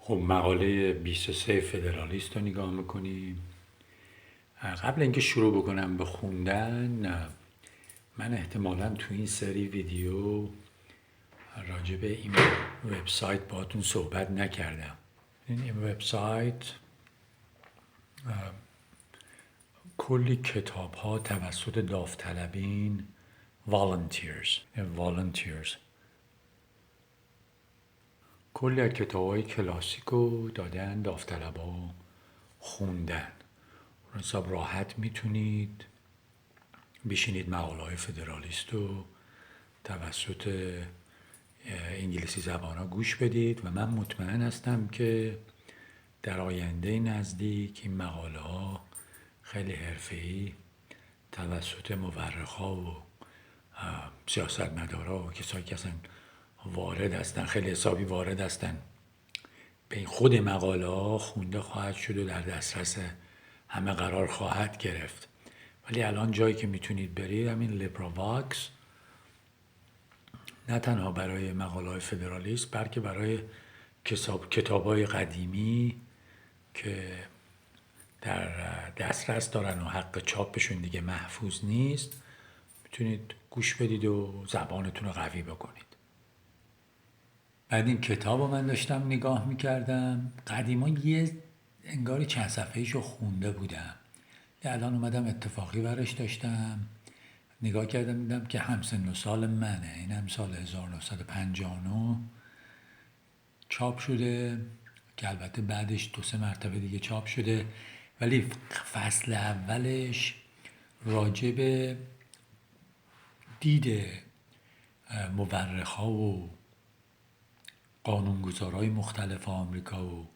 خب مقاله 23 فدرالیست رو نگاه میکنیم. قبل اینکه شروع بکنم به خوندن، من احتمالاً تو این سری ویدیو راجع به این وبسایت باهاتون صحبت نکردم. این وبسایت کلی کتاب ها توسط داوطلبین volunteers کلی از کتاب‌های کلاسیک رو دادن داوطلبا خوندن. حساب راحت میتونید بشینید مقاله‌های فدرالیست رو توسط انگلیسی زبان ها گوش بدید و من مطمئن هستم که در آینده نزدیک این مقاله ها خیلی حرفه‌ای توسط مورخ‌ها و سیاستمدارا و کسایی که اصلا وارد هستن، خیلی حسابی وارد هستن به این خود مقاله ها خونده خواهد شد و در دسترس همه قرار خواهد گرفت. ولی الان جایی که میتونید برید همین لیبراواکس، نه تنها برای مقاله های فدرالیست بلکه برای کتاب های قدیمی که در دسترس دارن و حق چاپشون دیگه محفوظ نیست، میتونید گوش بدید و زبانتون رو قوی بکنید. بعد این کتاب رو من داشتم نگاه میکردم. قدیما یه انگاری چند صفحه‌ایشو خونده بودم، الان اومدم اتفاقی ورش داشتم نگاه کردم، دیدم که همسن و سال منه. این هم سال 1959 چاپ شده که البته بعدش 2-3 مرتبه دیگه چاپ شده، ولی فصل اولش راجع به دید مورخ‌ها و قانونگذارهای مختلف آمریکا و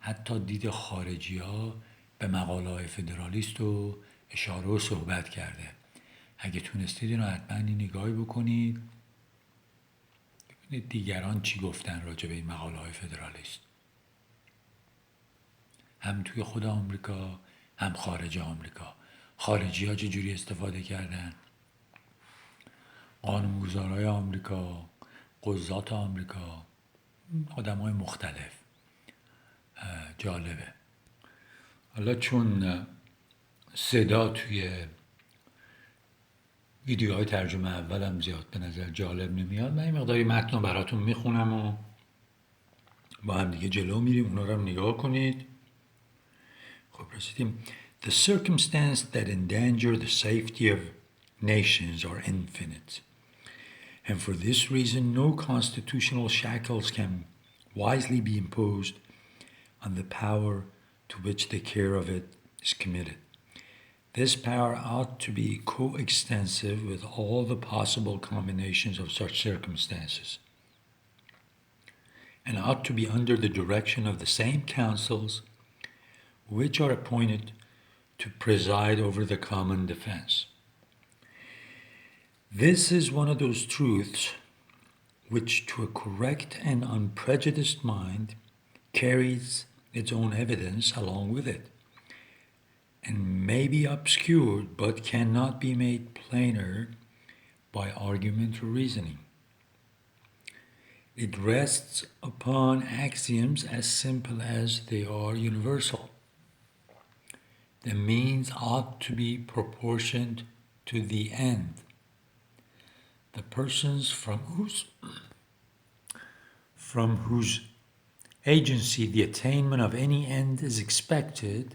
حتی دید خارجی‌ها به مقاله‌های فدرالیست و اشاره و صحبت کرده. اگه تونستید اینو حتما نگاهی بکنید، ببینید دیگران چی گفتن راجع به این مقاله‌های فدرالیست، هم توی خود آمریکا هم خارج آمریکا. خارجی‌ها چجوری استفاده کردن، قانونگذارهای آمریکا، قضات آمریکا، آدم‌های مختلف. جالبه. حالا چون صدا توی ویدیوهای ترجمه اولم زیاد به نظر جالب نمیاد، من این مقداری متن رو براتون میخونم و با هم دیگه جلو میریم. اونا رو هم نگاه کنید. خب رسیدیم. The circumstances that endanger the safety of nations are infinite, and for this reason no constitutional shackles can wisely be imposed on the power to which the care of it is committed. This power ought to be coextensive with all the possible combinations of such circumstances, and ought to be under the direction of the same councils which are appointed to preside over the common defense. This is one of those truths which, to a correct and unprejudiced mind, carries its own evidence along with it, and may be obscured but cannot be made plainer by argument or reasoning. It rests upon axioms as simple as they are universal. The means ought to be proportioned to the end. The persons from whose agency the attainment of any end is expected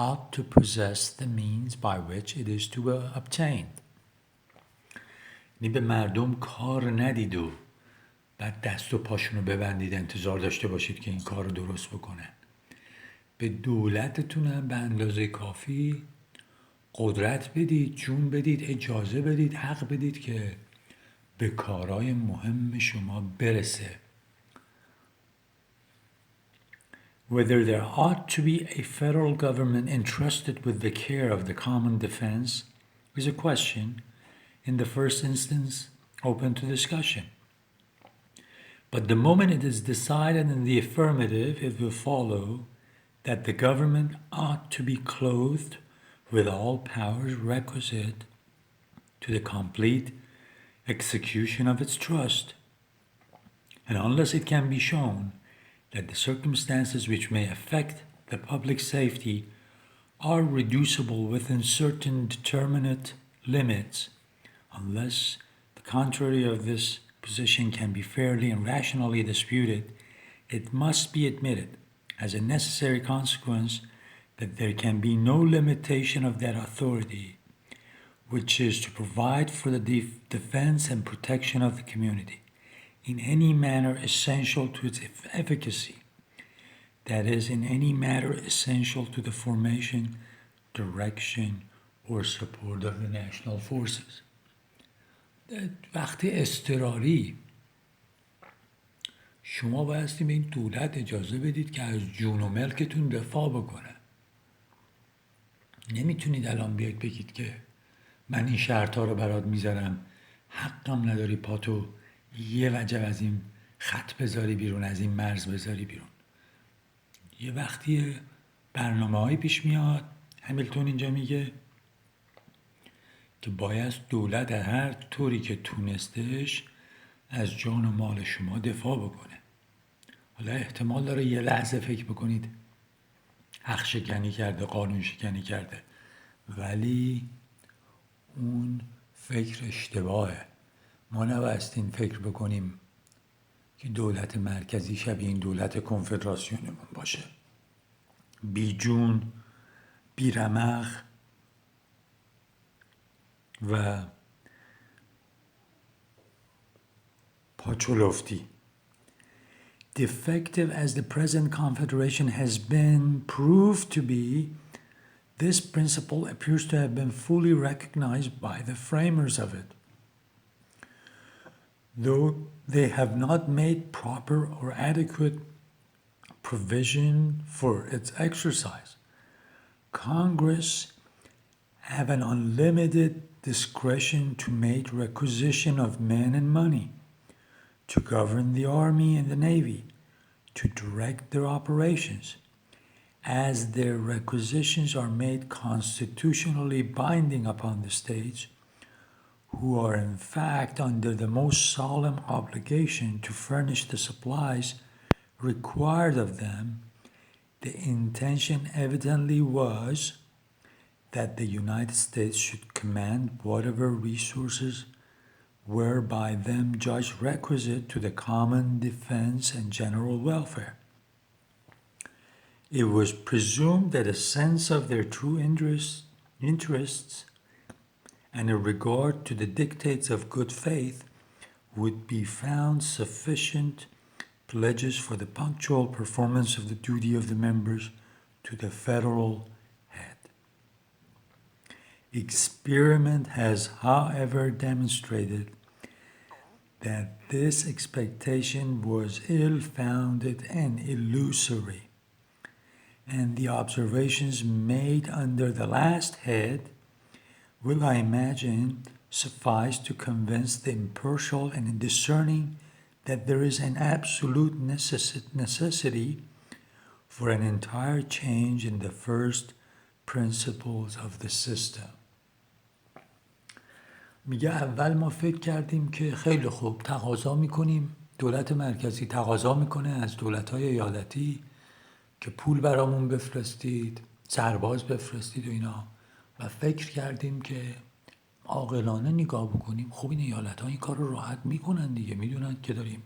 ought to possess the means by which it is to be obtained. به مردم کار ندید و بعد دست و پاشونو ببندید انتظار داشته باشید که این کار رو درست بکنن. به دولتتون هم به اندازه کافی قدرت بدید، جون بدید، اجازه بدید، حق بدید که به کارهای مهم شما برسه. Whether there ought to be a federal government entrusted with the care of the common defense is a question, in the first instance, open to discussion. But the moment it is decided in the affirmative, it will follow that the government ought to be clothed with all powers requisite to the complete execution of its trust, and unless it can be shown that the circumstances which may affect the public safety are reducible within certain determinate limits, unless the contrary of this position can be fairly and rationally disputed, it must be admitted as a necessary consequence that there can be no limitation of that authority, which is to provide for the defense and protection of the community in any manner essential to its efficacy, that is, in any matter essential to the formation, direction, or support of the national forces. وقتی اضطراری شما بایستی به این دولت اجازه بدید که از جون و ملکتون دفاع بکنه. نمیتونید الان بیاید بگید که من این شرطا رو برات میذارم، حقم نداری پاتو یه وجب از این خط بذاری بیرون، از این مرز بذاری بیرون. یه وقتی برنامه‌هایی پیش میاد، همیلتون اینجا میگه که باید دولت هر طوری که تونستش از جان و مال شما دفاع بکنه. حالا احتمال داره یه لحظه فکر بکنید حق شکنی کرده، قانون شکنی کرده، ولی اون فکر اشتباهه. ما نبایستیم فکر بکنیم که دولت مرکزی شبیه این دولت کنفدراسیونمون باشه، بی جون، بی رمق و پاچولفتی. Defective as the present confederation has been proved to be, this principle appears to have been fully recognized by the framers of it, though they have not made proper or adequate provision for its exercise. Congress have an unlimited discretion to make requisition of men and money, to govern the army and the navy, to direct their operations. As their requisitions are made constitutionally binding upon the states, who are in fact under the most solemn obligation to furnish the supplies required of them, the intention evidently was that the United States should command whatever resources were by them judged requisite to the common defense and general welfare. It was presumed that a sense of their true interests and a regard to the dictates of good faith would be found sufficient pledges for the punctual performance of the duty of the members to the federal head. Experiment has, however, demonstrated that this expectation was ill-founded and illusory, and the observations made under the last head will, I imagine, suffice to convince the impartial and discerning that there is an absolute necessity for an entire change in the first principles of the system. میگه اول ما فکر کردیم که خیلی خوب تقاضا میکنیم، دولت مرکزی تقاضا میکنه از دولت‌های ایالتی که پول برامون بفرستید، سرباز بفرستید و اینا، و فکر کردیم که عاقلانه نگاه بکنیم خب این ایالت‌ها این کار رو راحت میکنن دیگه، میدونن که داریم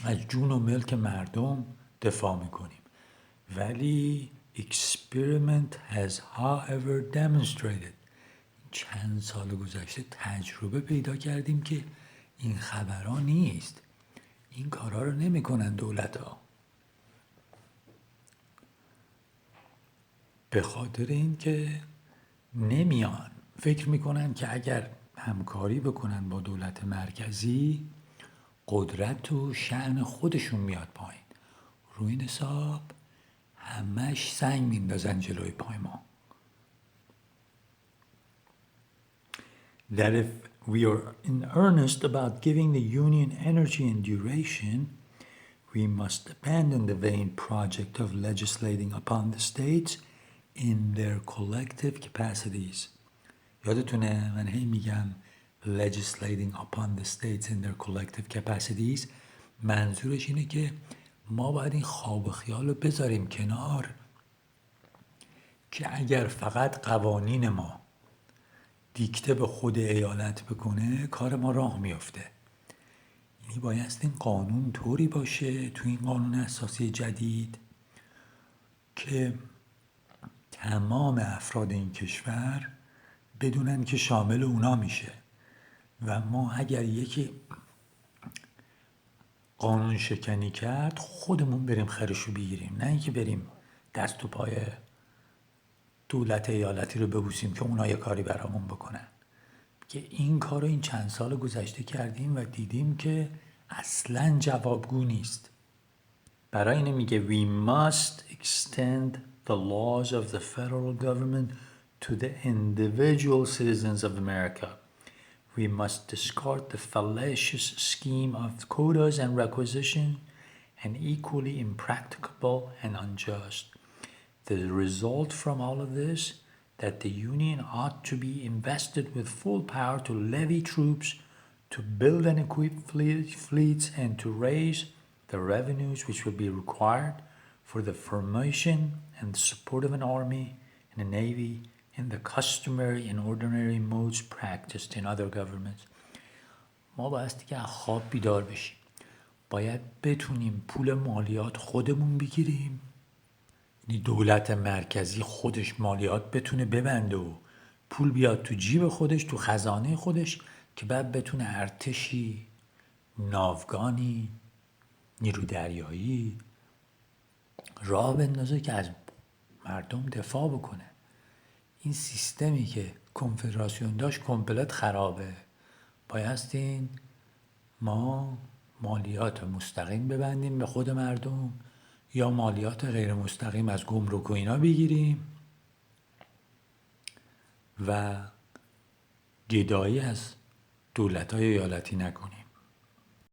از جون و ملک مردم دفاع میکنیم. ولی experiment has however demonstrated، چند سال گذشته تجربه پیدا کردیم که این خبرها نیست، این کارها رو نمیکنن دولت‌ها. به خاطر اینکه نمیان، فکر میکنن که اگر همکاری بکنن با دولت مرکزی قدرت و شأن خودشون میاد پایین، روی این حساب همش سنگ میندازن جلوی پای ما. That if we are in earnest about giving the Union energy and duration, we must abandon the vain project of legislating upon the states in their collective capacities. یادتونه من هی میگم legislating upon the states in their collective capacities، منظورش اینه که ما باید این خواب و خیال رو بذاریم کنار که اگر فقط قوانین ما دیکته به خود ایالت بکنه کار ما راه میفته. یعنی بایست این قانون طوری باشه تو این قانون اساسی جدید که تمام افراد این کشور بدونن که شامل اونا میشه و ما اگر یکی قانون شکنی کرد خودمون بریم خرشو بگیریم، نه اینکه بریم دست و پای دولت ایالتی رو ببوسیم که اونا یه کاری برامون بکنن. که این کار رو این چند سال گذشته کردیم و دیدیم که اصلاً جوابگو نیست. برای اینه میگه we must extend the laws of the federal government to the individual citizens of America. We must discard the fallacious scheme of quotas and requisition and equally impracticable and unjust. The result from all of this that the Union ought to be invested with full power to levy troops, to build and equip fleets, and to raise the revenues which will be required for the formation and support of an army and a navy in the customary and ordinary modes practiced in other governments. ما بایستی که خواب بیدار بشیم. باید بتونیم پول مالیات خودمون بگیریم، یعنی دولت مرکزی خودش مالیات بتونه ببنده و پول بیاد تو جیب خودش، تو خزانه خودش، که بعد بتونه ارتشی، ناوگانی، نیرو دریایی راه بندازه که از مردم دفاع بکنه. این سیستمی که کنفدراسیون داشت کامپلت خرابه. بایستین ما مالیات مستقیم ببندیم به خود مردم یا مالیات غیر مستقیم از گمرک و اینا بگیریم و گدایی از دولت‌های ایالتی نکنیم.